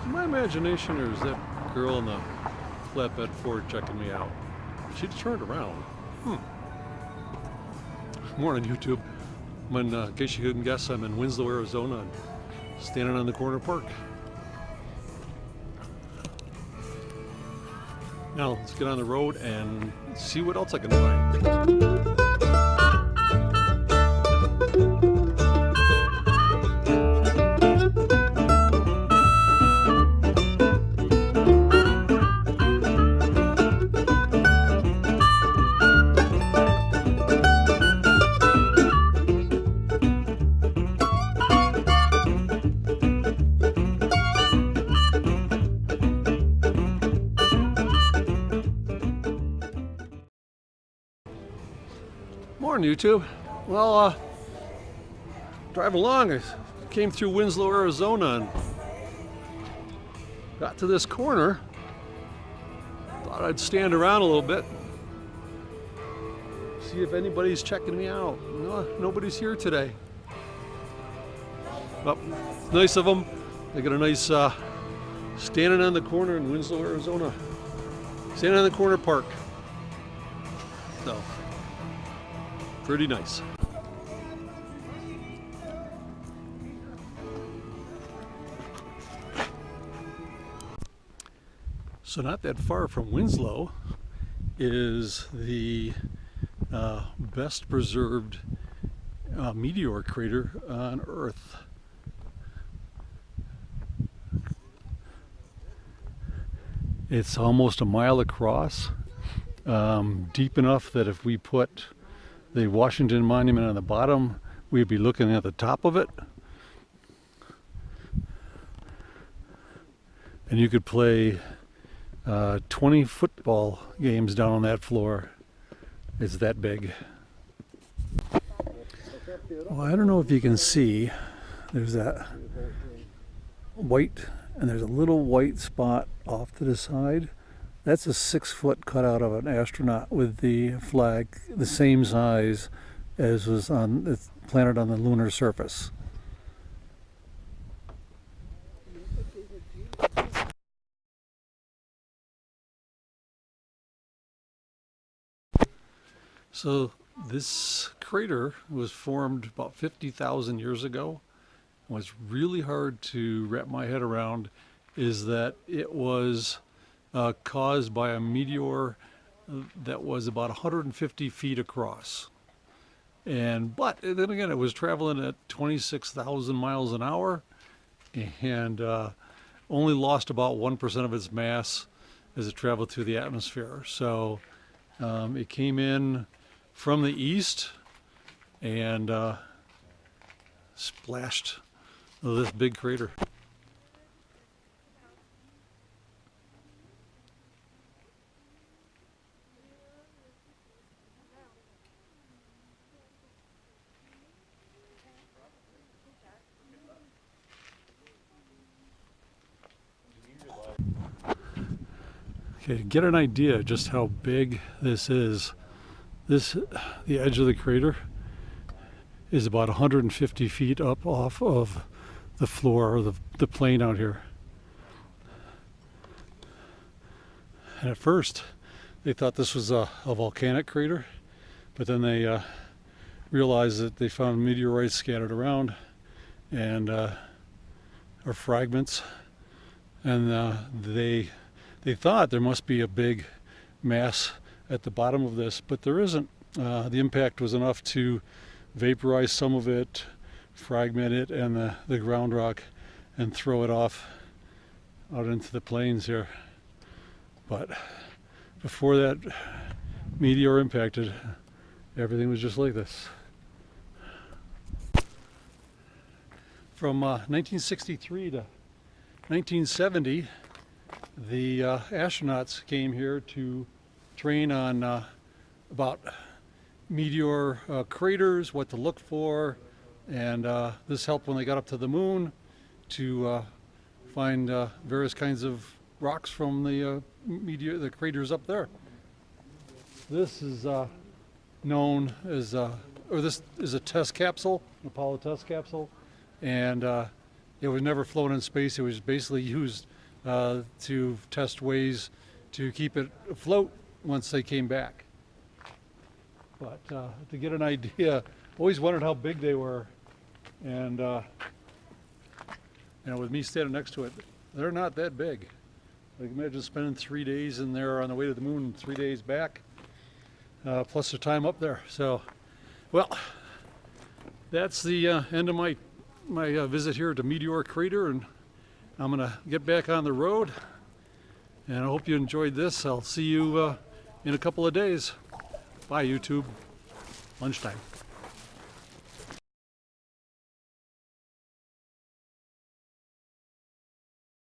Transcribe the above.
My imagination, or is that girl in the flatbed Ford checking me out? She turned around. Morning, YouTube. In case you couldn't guess, I'm in Winslow, Arizona, and standing on the corner park. Now let's get on the road and see what else I can find. Morning, YouTube. Well, drive along. I came through Winslow, Arizona, and got to this corner. Thought I'd stand around a little bit, see if anybody's checking me out. No, nobody's here today. Well, nice of them. They got a nice standing on the corner in Winslow, Arizona. Standing on the corner park. So, pretty nice. So not that far from Winslow is the best preserved meteor crater on Earth. It's almost a mile across, deep enough that if we put the Washington Monument on the bottom, we'd be looking at the top of it. And you could play 20 football games down on that floor. It's that big. Well, I don't know if you can see, there's that white, and there's a little white spot off to the side. That's a 6-foot cutout of an astronaut with the flag the same size as was on the planet on the lunar surface. So this crater was formed about 50,000 years ago. What's really hard to wrap my head around is that it was caused by a meteor that was about 150 feet across. But then again, it was traveling at 26,000 miles an hour and only lost about 1% of its mass as it traveled through the atmosphere. So it came in from the east and splashed this big crater. Okay, to get an idea just how big this is, the edge of the crater is about 150 feet up off of the floor, or the plane out here. And at first, they thought this was a volcanic crater, but then they realized that they found meteorites scattered around, and or fragments, and they thought there must be a big mass at the bottom of this, but there isn't. The impact was enough to vaporize some of it, fragment it and the ground rock, and throw it off out into the plains here. But before that meteor impacted, everything was just like this. From 1963 to 1970, the astronauts came here to train on about meteor craters, what to look for, and this helped when they got up to the moon to find various kinds of rocks from the craters up there. This is known as, or this is a test capsule, an Apollo test capsule, and It was never flown in space. It was basically used to test ways to keep it afloat once they came back. But to get an idea, always wondered how big they were, and you know, with me standing next to it, they're not that big. Like, imagine spending 3 days in there on the way to the moon, 3 days back, plus the time up there. So, well, that's the end of my visit here to Meteor Crater, and I'm gonna get back on the road. And I hope you enjoyed this. I'll see you in a couple of days. Bye, YouTube. Lunchtime.